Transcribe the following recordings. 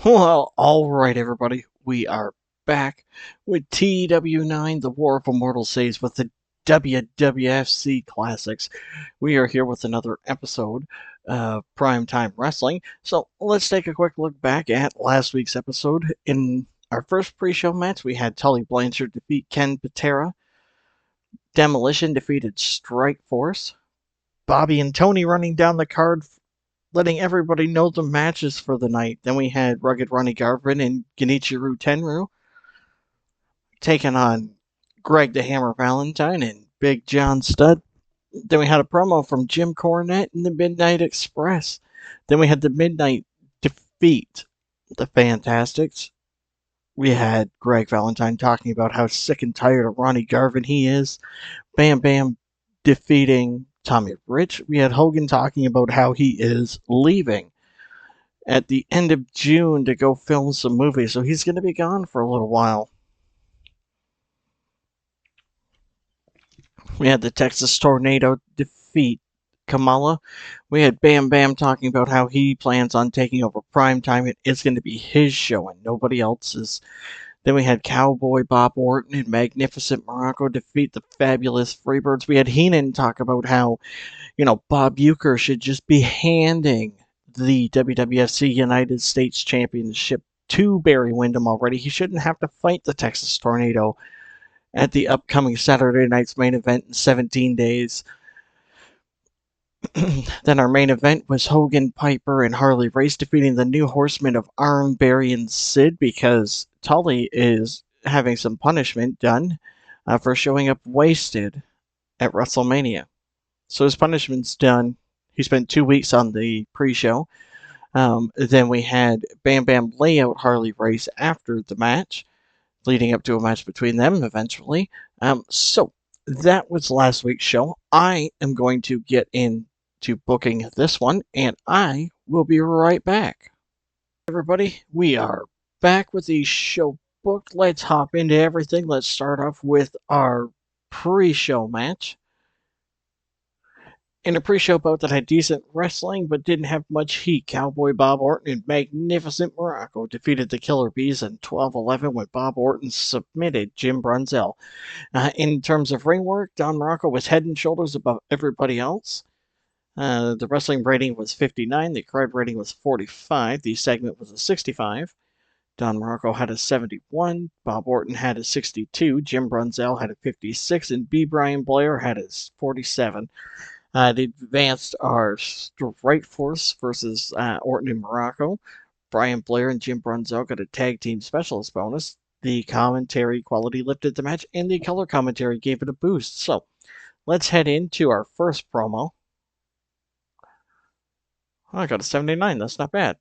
Well, alright everybody, we are back with TEW9, the War of Immortals saves with the WWFC Classics. We are here with another episode of Primetime Wrestling. So let's take a quick look back at last week's episode. In our first pre-show match, we had Tully Blanchard defeat Ken Patera. Demolition defeated Strike Force. Bobby and Tony running down the card, letting everybody know the matches for the night. Then we had Rugged Ronnie Garvin and Genichiro Tenryu taking on Greg the Hammer Valentine and Big John Studd. Then we had a promo from Jim Cornette and the Midnight Express. Then we had the Midnight defeat the Fantastics. We had Greg Valentine talking about how sick and tired of Ronnie Garvin he is. Bam Bam defeating Tommy Rich. We had Hogan talking about how he is leaving at the end of June to go film some movies, so he's going to be gone for a little while. We had the Texas Tornado defeat Kamala. We had Bam Bam talking about how he plans on taking over Primetime. It's going to be his show and nobody else's. Then we had Cowboy Bob Orton and Magnificent Morocco defeat the Fabulous Freebirds. We had Heenan talk about how, Bob Uecker should just be handing the WWFC United States Championship to Barry Windham already. He shouldn't have to fight the Texas Tornado at the upcoming Saturday night's main event in 17 days. Then our main event was Hogan, Piper, and Harley Race defeating the New Horsemen of Arn, Barry, and Sid because Tully is having some punishment done for showing up wasted at WrestleMania. So his punishment's done. He spent 2 weeks on the pre-show. Then we had Bam Bam lay out Harley Race after the match, leading up to a match between them eventually. So that was last week's show. I am going to get into booking this one, and I will be right back. Everybody, we are back with the show booked. Let's hop into everything. Let's start off with our pre-show match. In a pre-show bout that had decent wrestling but didn't have much heat, Cowboy Bob Orton and Magnificent Morocco defeated the Killer Bees in 12-11 when Bob Orton submitted Jim Brunzell. In terms of ring work, Don Morocco was head and shoulders above everybody else. The wrestling rating was 59, the crowd rating was 45, the segment was a 65. Don Morocco had a 71, Bob Orton had a 62, Jim Brunzell had a 56, and B. Brian Blair had a 47. They advanced our Strike Force versus Orton and Morocco. Brian Blair and Jim Brunzell got a tag team specialist bonus. The commentary quality lifted the match, and the color commentary gave it a boost. So, let's head into our first promo. Oh, I got a 79. That's not bad.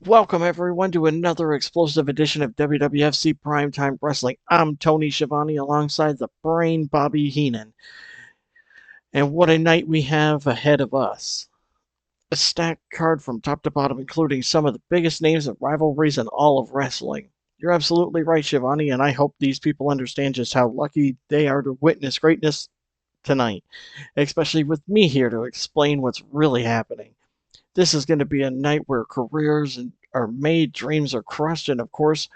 Welcome, everyone, to another explosive edition of WWFC Primetime Wrestling. I'm Tony Schiavone alongside the brain Bobby Heenan. And what a night we have ahead of us. A stacked card from top to bottom, including some of the biggest names and rivalries in all of wrestling. You're absolutely right, Schiavone, and I hope these people understand just how lucky they are to witness greatness tonight, especially with me here to explain what's really happening. This is going to be a night where careers are made, dreams are crushed, and of course,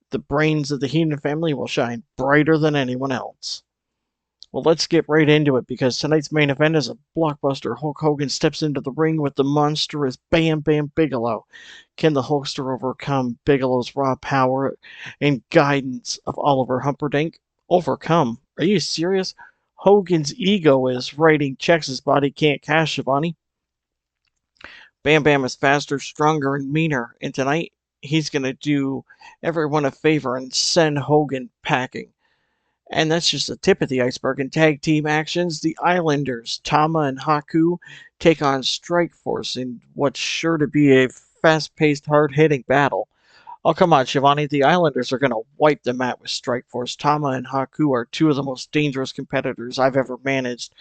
the brains of the Heenan family will shine brighter than anyone else. Well, let's get right into it because tonight's main event is a blockbuster. Hulk Hogan steps into the ring with the monstrous Bam Bam Bigelow. Can the Hulkster overcome Bigelow's raw power and guidance of Oliver Humperdinck? Overcome? Are you serious? Hogan's ego is writing checks his body can't cash, Schiavone. Bam Bam is faster, stronger, and meaner, and tonight he's going to do everyone a favor and send Hogan packing. And that's just the tip of the iceberg. In tag team actions, the Islanders, Tama and Haku, take on Strike Force in what's sure to be a fast-paced, hard-hitting battle. Oh, come on, Schiavone. The Islanders are going to wipe the mat with Strike Force. Tama and Haku are two of the most dangerous competitors I've ever managed.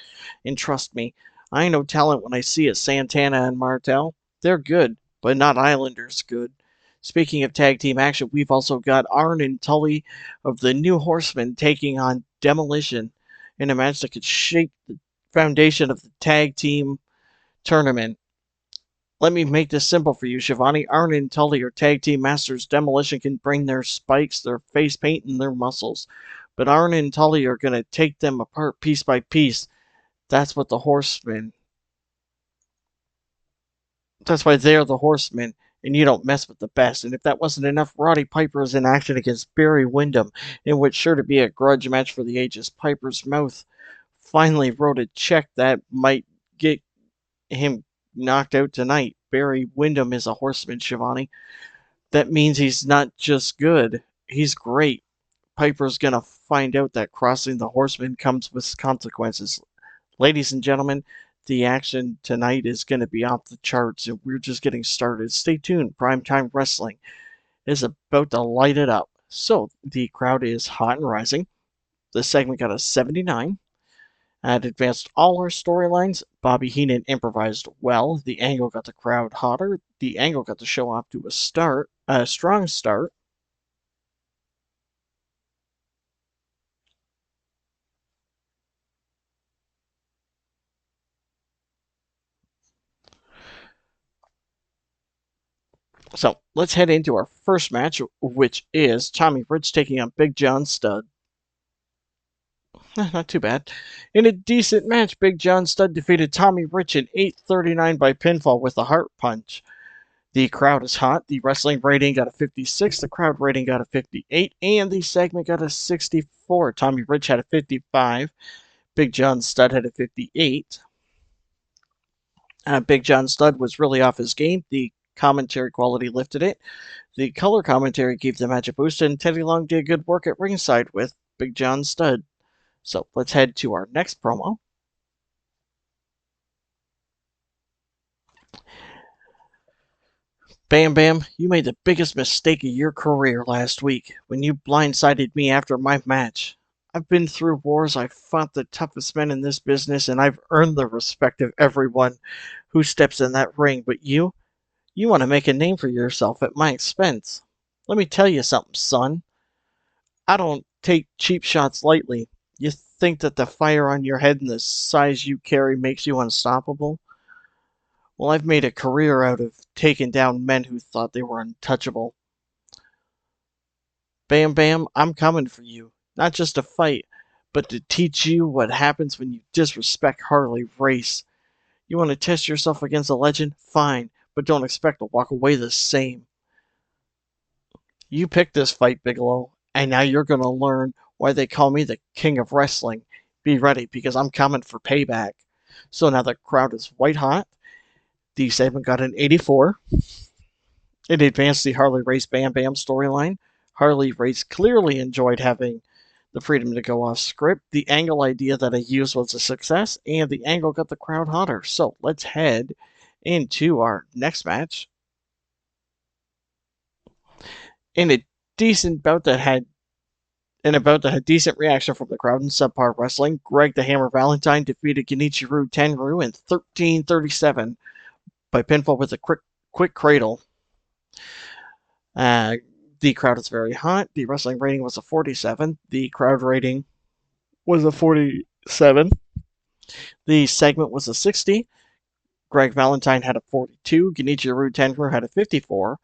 And trust me, I know talent when I see it. Santana and Martel, they're good, but not Islanders good. Speaking of tag team action, we've also got Arn and Tully of the New Horsemen taking on Demolition in a match that could shake the foundation of the tag team tournament. Let me make this simple for you, Shivani. Arn and Tully are tag team masters. Demolition can bring their spikes, their face paint, and their muscles. But Arn and Tully are going to take them apart piece by piece. That's what the horsemen. That's why they're the horsemen, and you don't mess with the best. And if that wasn't enough, Roddy Piper is in action against Barry Windham, in what's sure to be a grudge match for the ages. Piper's mouth finally wrote a check that might get him knocked out tonight. Barry Windham is a horseman, Shivani. That means he's not just good, he's great. Piper's gonna find out that crossing the horseman comes with consequences. Ladies and gentlemen, the action tonight is going to be off the charts, and we're just getting started. Stay tuned. Primetime Wrestling is about to light it up. So, the crowd is hot and rising. The segment got a 79. It advanced all our storylines. Bobby Heenan improvised well. The angle got the crowd hotter. The angle got the show off to a strong start. So let's head into our first match, which is Tommy Rich taking on Big John Studd. Not too bad. In a decent match, Big John Studd defeated Tommy Rich in 8:39 by pinfall with a heart punch. The crowd is hot. The wrestling rating got a 56, the crowd rating got a 58, and the segment got a 64. Tommy Rich had a 55. Big John Studd had a 58. Big John Studd was really off his game. The commentary quality lifted it. The color commentary gave the match a boost, and Teddy Long did good work at ringside with Big John Studd. So let's head to our next promo. Bam Bam, you made the biggest mistake of your career last week when you blindsided me after my match. I've been through wars, I've fought the toughest men in this business, and I've earned the respect of everyone who steps in that ring, but you want to make a name for yourself at my expense. Let me tell you something, son. I don't take cheap shots lightly. You think that the fire on your head and the size you carry makes you unstoppable? Well, I've made a career out of taking down men who thought they were untouchable. Bam Bam, I'm coming for you. Not just to fight, but to teach you what happens when you disrespect Harley Race. You want to test yourself against a legend? Fine, but don't expect to walk away the same. You picked this fight, Bigelow, and now you're going to learn why they call me the King of Wrestling. Be ready, because I'm coming for payback. So now the crowd is white hot. The segment got an 84. It advanced the Harley Race Bam Bam storyline. Harley Race clearly enjoyed having the freedom to go off script. The angle idea that I used was a success, and the angle got the crowd hotter. So let's head into our next match. In a decent bout that had decent reaction from the crowd in subpar wrestling, Greg the Hammer Valentine defeated Genichiro Tenryu in 13:37 by pinfall with a quick cradle. The crowd is very hot. The wrestling rating was a 47. The crowd rating was a 47. The segment was a 60. Greg Valentine had a 42. Genichiro Tenryu had a 54.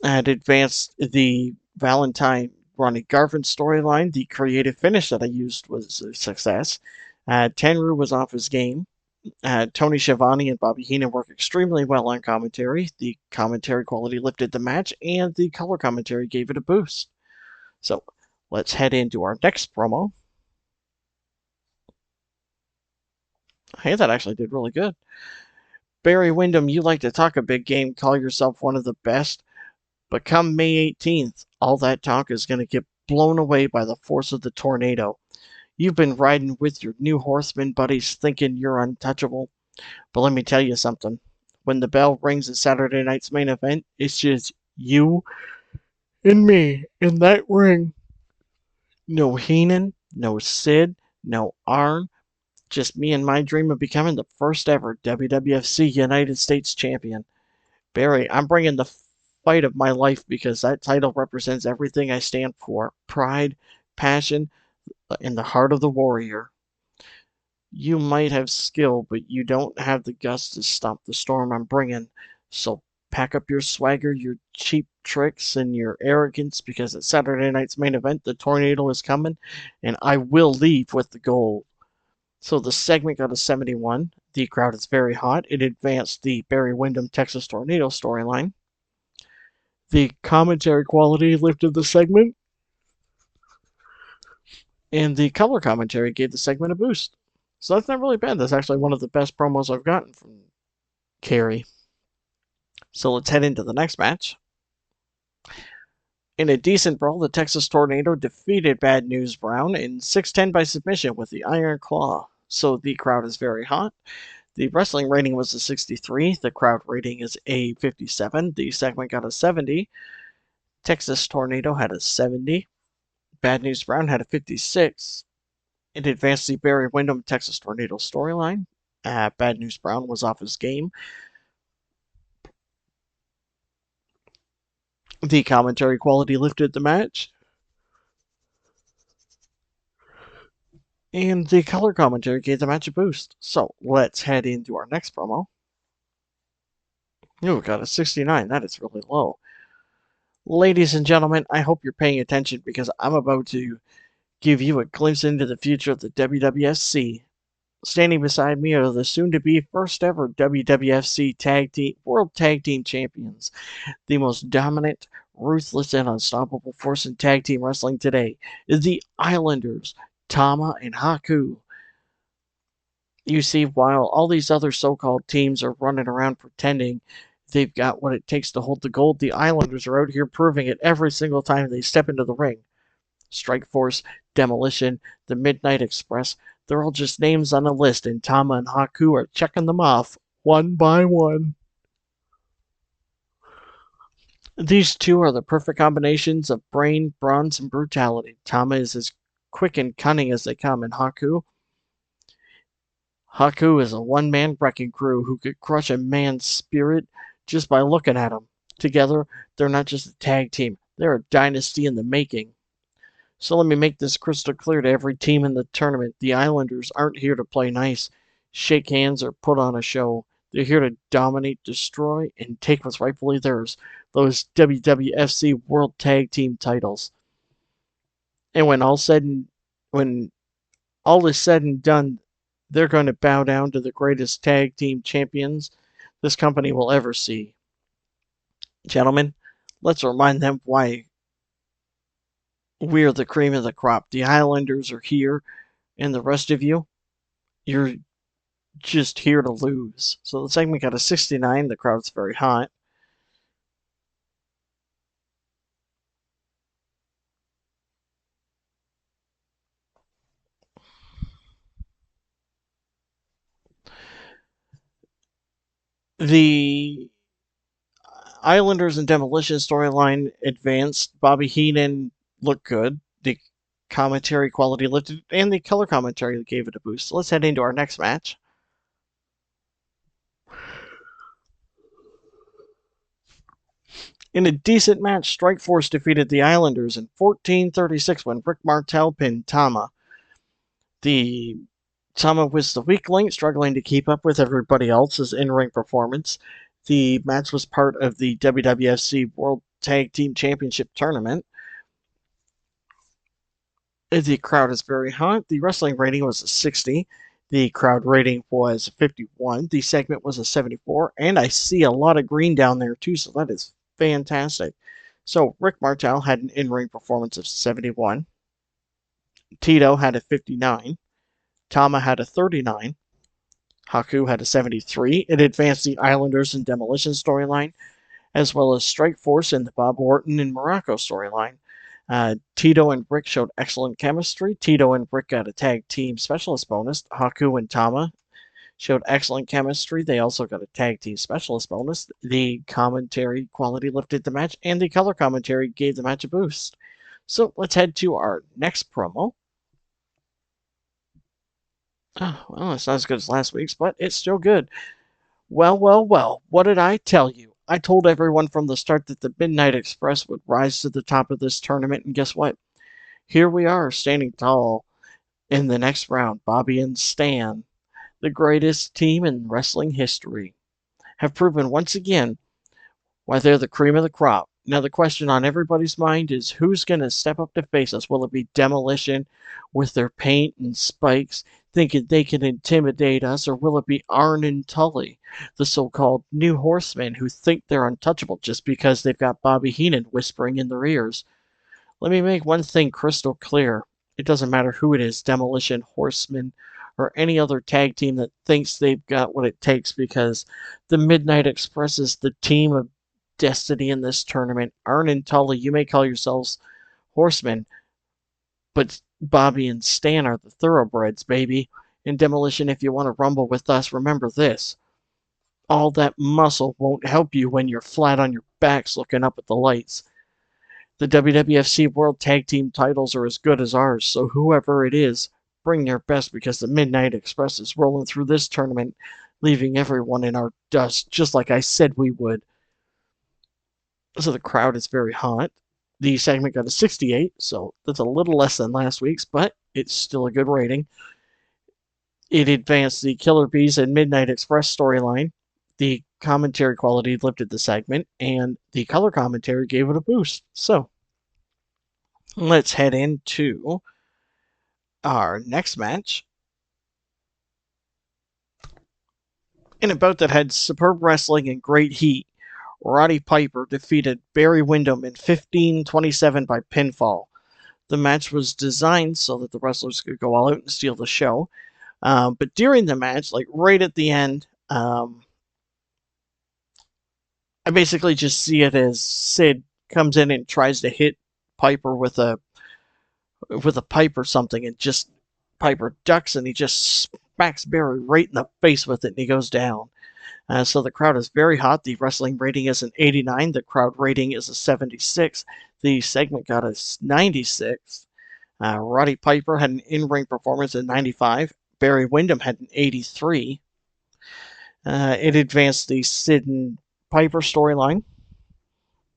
And advanced the Valentine Ronnie Garvin storyline. The creative finish that I used was a success. Tenryu was off his game. Tony Schiavone and Bobby Heenan worked extremely well on commentary. The commentary quality lifted the match, and the color commentary gave it a boost. So let's head into our next promo. Hey, that actually did really good. Barry Windham, you like to talk a big game, call yourself one of the best, but come May 18th, all that talk is going to get blown away by the force of the tornado. You've been riding with your new horseman buddies thinking you're untouchable. But let me tell you something. When the bell rings at Saturday night's main event, it's just you and me in that ring. No Heenan, no Sid, no Arn. Just me and my dream of becoming the first ever WWFC United States champion. Barry, I'm bringing the fight of my life because that title represents everything I stand for. Pride, passion, in the heart of the warrior. You might have skill, but you don't have the guts to stop the storm I'm bringing. So pack up your swagger, your cheap tricks, and your arrogance, because at Saturday night's main event, the tornado is coming, and I will leave with the gold. So the segment got a 71. The crowd is very hot. It advanced the Barry Windham Texas Tornado storyline. The commentary quality lifted the segment, and the color commentary gave the segment a boost. So that's not really bad. That's actually one of the best promos I've gotten from Carey. So let's head into the next match. In a decent brawl, the Texas Tornado defeated Bad News Brown in 6-10 by submission with the Iron Claw. So the crowd is very hot. The wrestling rating was a 63. The crowd rating is a 57. The segment got a 70. Texas Tornado had a 70. Bad News Brown had a 56. It advanced the Barry Windham Texas Tornado storyline. Bad News Brown was off his game. The commentary quality lifted the match. And the color commentary gave the match a boost. So let's head into our next promo. Ooh, we got a 69. That is really low. Ladies and gentlemen, I hope you're paying attention, because I'm about to give you a glimpse into the future of the WWFC. Standing beside me are the soon-to-be first-ever WWFC World Tag Team Champions, the most dominant, ruthless, and unstoppable force in tag team wrestling today is the Islanders, Tama and Haku. You see, while all these other so-called teams are running around pretending they've got what it takes to hold the gold, the Islanders are out here proving it every single time they step into the ring. Strikeforce, Demolition, the Midnight Express, they're all just names on a list, and Tama and Haku are checking them off one by one. These two are the perfect combinations of brain, bronze, and brutality. Tama is as quick and cunning as they come, and Haku is a one-man wrecking crew who could crush a man's spirit just by looking at him. Together, they're not just a tag team, they're a dynasty in the making. So let me make this crystal clear to every team in the tournament. The Islanders aren't here to play nice, shake hands, or put on a show. They're here to dominate, destroy, and take what's rightfully theirs, those WWFC World Tag Team titles. And when all is said and done, they're going to bow down to the greatest tag team champions this company will ever see. Gentlemen, let's remind them why we're the cream of the crop. The Islanders are here, and the rest of you, you're just here to lose. So the segment got a 69. The crowd's very hot. The Islanders and Demolition storyline advanced. Bobby Heenan looked good. The commentary quality lifted, and the color commentary gave it a boost. So let's head into our next match. In a decent match, Strikeforce defeated the Islanders in 14:36 when Rick Martel pinned Tama. Tama was the weak link, struggling to keep up with everybody else's in-ring performance. The match was part of the WWFC World Tag Team Championship Tournament. The crowd is very hot. The wrestling rating was a 60. The crowd rating was 51. The segment was a 74. And I see a lot of green down there too, so that is fantastic. So Rick Martel had an in-ring performance of 71. Tito had a 59. Tama had a 39. Haku had a 73. It advanced the Islanders and Demolition storyline, as well as Strikeforce and the Bob Orton and Morocco storyline. Tito and Rick showed excellent chemistry. Tito and Rick got a tag team specialist bonus. Haku and Tama showed excellent chemistry. They also got a tag team specialist bonus. The commentary quality lifted the match, and the color commentary gave the match a boost. So let's head to our next promo. Oh, well, it's not as good as last week's, but it's still good. Well, what did I tell you? I told everyone from the start that the Midnight Express would rise to the top of this tournament, and guess what? Here we are, standing tall. In the next round, Bobby and Stan, the greatest team in wrestling history, have proven once again why they're the cream of the crop. Now, the question on everybody's mind is who's going to step up to face us? Will it be Demolition with their paint and spikes, thinking they can intimidate us, or will it be Arn and Tully, the so called new horsemen who think they're untouchable just because they've got Bobby Heenan whispering in their ears? Let me make one thing crystal clear. It doesn't matter who it is, Demolition, Horseman, or any other tag team that thinks they've got what it takes, because the Midnight Express is the team of destiny in this tournament. Arn and Tully, you may call yourselves Horsemen, but Bobby and Stan are the thoroughbreds, baby. In Demolition, if you want to rumble with us, remember this. All that muscle won't help you when you're flat on your backs looking up at the lights. The WWFC World Tag Team titles are as good as ours, so whoever it is, bring their best, because the Midnight Express is rolling through this tournament, leaving everyone in our dust, just like I said we would. So the crowd is very hot. The segment got a 68, so that's a little less than last week's, but it's still a good rating. It advanced the Killer Bees and Midnight Express storyline. The commentary quality lifted the segment, and the color commentary gave it a boost. So let's head into our next match. In a bout that had superb wrestling and great heat, Roddy Piper defeated Barry Windham in 15:27 by pinfall. The match was designed so that the wrestlers could go all out and steal the show. But during the match, like right at the end, I basically just see it as Sid comes in and tries to hit Piper with a pipe or something, and just Piper ducks and he just smacks Barry right in the face with it, and he goes down. So the crowd is very hot. The wrestling rating is an 89. The crowd rating is a 76. The segment got a 96. Roddy Piper had an in-ring performance at 95. Barry Windham had an 83. It advanced the Sid and Piper storyline.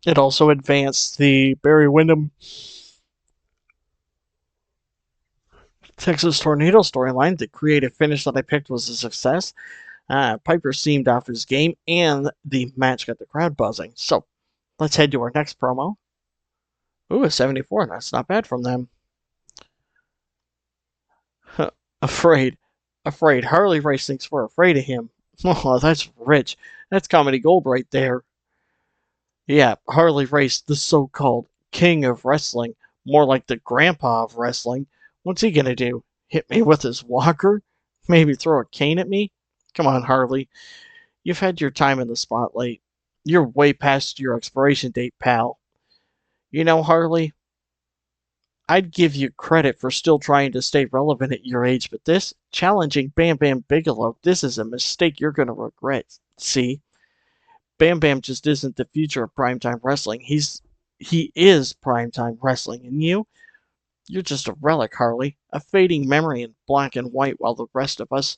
It also advanced the Barry Windham Texas Tornado storyline. The creative finish that I picked was a success. Piper seemed off his game, and the match got the crowd buzzing. So let's head to our next promo. Ooh, a 74. That's not bad from them. Afraid. Harley Race thinks we're afraid of him. Oh, that's rich. That's comedy gold right there. Yeah, Harley Race, the so-called king of wrestling. More like the grandpa of wrestling. What's he gonna do? Hit me with his walker? Maybe throw a cane at me? Come on, Harley. You've had your time in the spotlight. You're way past your expiration date, pal. You know, Harley, I'd give you credit for still trying to stay relevant at your age, but this, challenging Bam Bam Bigelow, this is a mistake you're going to regret. See? Bam Bam just isn't the future of primetime wrestling. He is primetime wrestling, and you're just a relic, Harley. A fading memory in black and white, while the rest of us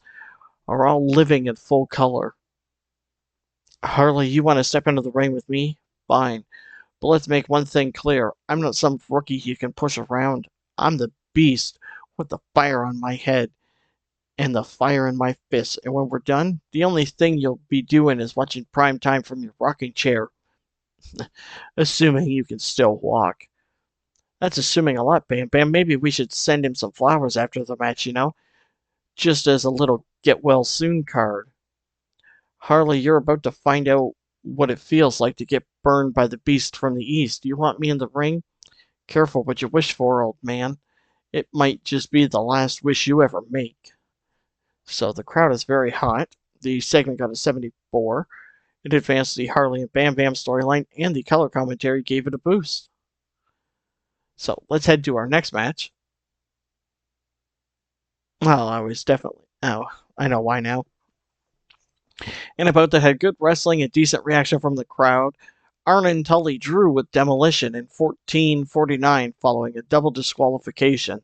are all living in full color. Harley, you want to step into the ring with me? Fine. But let's make one thing clear. I'm not some rookie you can push around. I'm the beast with the fire on my head and the fire in my fist. And when we're done, the only thing you'll be doing is watching prime time from your rocking chair. Assuming you can still walk. That's assuming a lot, Bam Bam. Maybe we should send him some flowers after the match, just as a little get well soon card. Harley, you're about to find out what it feels like to get burned by the beast from the east. You want me in the ring? Careful what you wish for, old man. It might just be the last wish you ever make. So the crowd is very hot. The segment got a 74. It advanced the Harley and Bam Bam storyline, and the color commentary gave it a boost. So let's head to our next match. Well, I know why now. In a bout that had good wrestling and decent reaction from the crowd, Arn and Tully drew with Demolition in 14:49 following a double disqualification.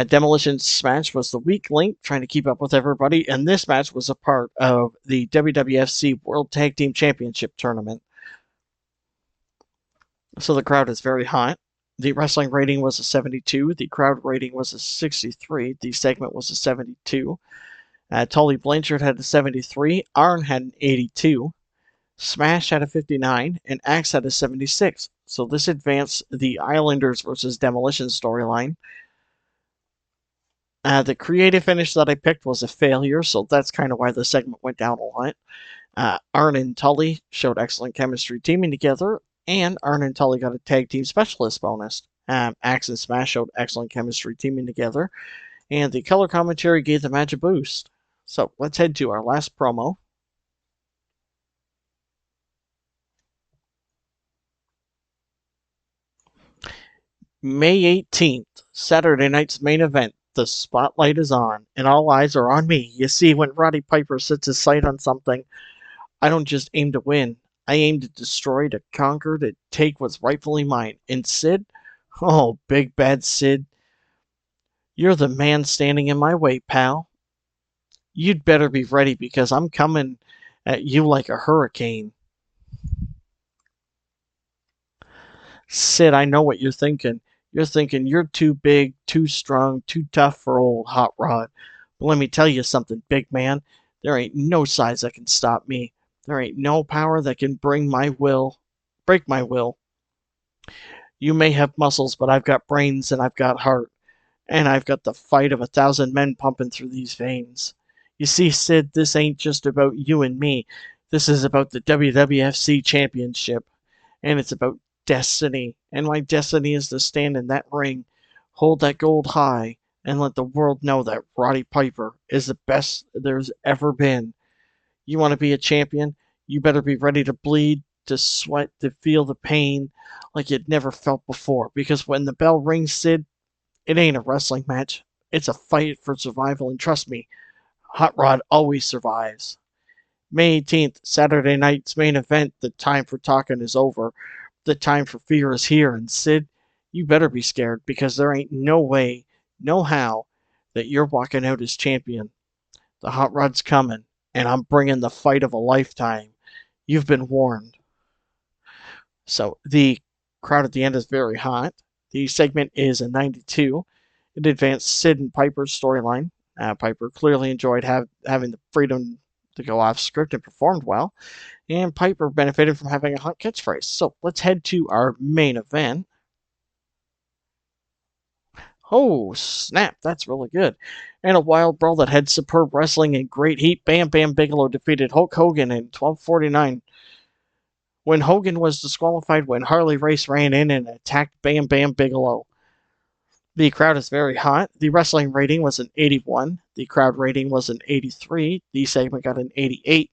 Demolition's match was the weak link, trying to keep up with everybody, and this match was a part of the WWFC World Tag Team Championship Tournament. So the crowd is very hot. The wrestling rating was a 72. The crowd rating was a 63. The segment was a 72. Tully Blanchard had a 73. Arn had an 82. Smash had a 59. And Axe had a 76. So this advanced the Islanders versus Demolition storyline. The creative finish that I picked was a failure, so that's kind of why the segment went down a lot. Arn and Tully showed excellent chemistry teaming together, and Arn and Tully got a tag team specialist bonus. Axe and Smash showed excellent chemistry teaming together, and the color commentary gave the match a boost. So let's head to our last promo. May 18th, Saturday night's main event. The spotlight is on, and all eyes are on me. You see, when Roddy Piper sets his sight on something, I don't just aim to win. I aim to destroy, to conquer, to take what's rightfully mine. And Sid? Oh, big bad Sid. You're the man standing in my way, pal. You'd better be ready because I'm coming at you like a hurricane. Sid, I know what you're thinking. You're thinking you're too big, too strong, too tough for old Hot Rod. But let me tell you something, big man. There ain't no size that can stop me. There ain't no power that can break my will. You may have muscles, but I've got brains and I've got heart. And I've got the fight of 1,000 men pumping through these veins. You see, Sid, this ain't just about you and me. This is about the WWFC Championship. And it's about destiny. And my destiny is to stand in that ring, hold that gold high, and let the world know that Roddy Piper is the best there's ever been. You want to be a champion? You better be ready to bleed, to sweat, to feel the pain like you'd never felt before. Because when the bell rings, Sid, it ain't a wrestling match. It's a fight for survival, and trust me, Hot Rod always survives. May 18th, Saturday night's main event. The time for talking is over. The time for fear is here. And Sid, you better be scared because there ain't no way, no how, that you're walking out as champion. The Hot Rod's coming, and I'm bringing the fight of a lifetime. You've been warned. So the crowd at the end is very hot. The segment is a 92. It advanced Sid and Piper's storyline. Piper clearly enjoyed having the freedom to go off script and performed well. And Piper benefited from having a hot catchphrase. So let's head to our main event. Oh, snap, that's really good. And a wild brawl that had superb wrestling and great heat. Bam Bam Bigelow defeated Hulk Hogan in 12:49. When Hogan was disqualified when Harley Race ran in and attacked Bam Bam Bigelow. The crowd is very hot. The wrestling rating was an 81. The crowd rating was an 83. The segment got an 88.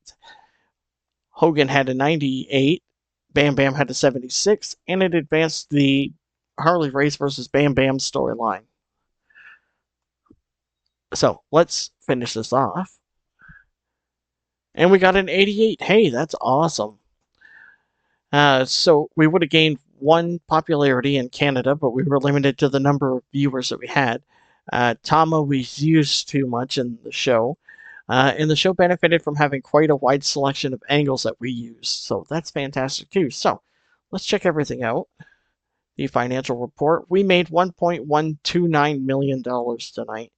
Hogan had a 98. Bam Bam had a 76. And it advanced the Harley Race versus Bam Bam storyline. So let's finish this off. And we got an 88. Hey, that's awesome. So we would have gained one popularity in Canada, but we were limited to the number of viewers that we had. Tama was used too much in the show. And the show benefited from having quite a wide selection of angles that we used. So that's fantastic too. So let's check everything out. The financial report. We made $1.129 million tonight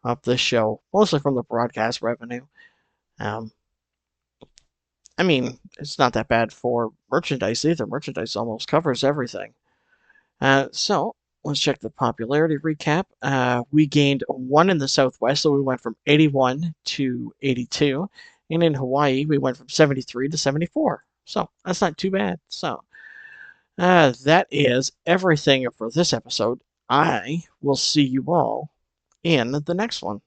off this show, mostly from the broadcast revenue. I mean, it's not that bad for merchandise either. Merchandise almost covers everything. So let's check the popularity recap. We gained 1 in the Southwest, so we went from 81 to 82. And in Hawaii, we went from 73 to 74. So that's not too bad. So that is everything for this episode. I will see you all in the next one.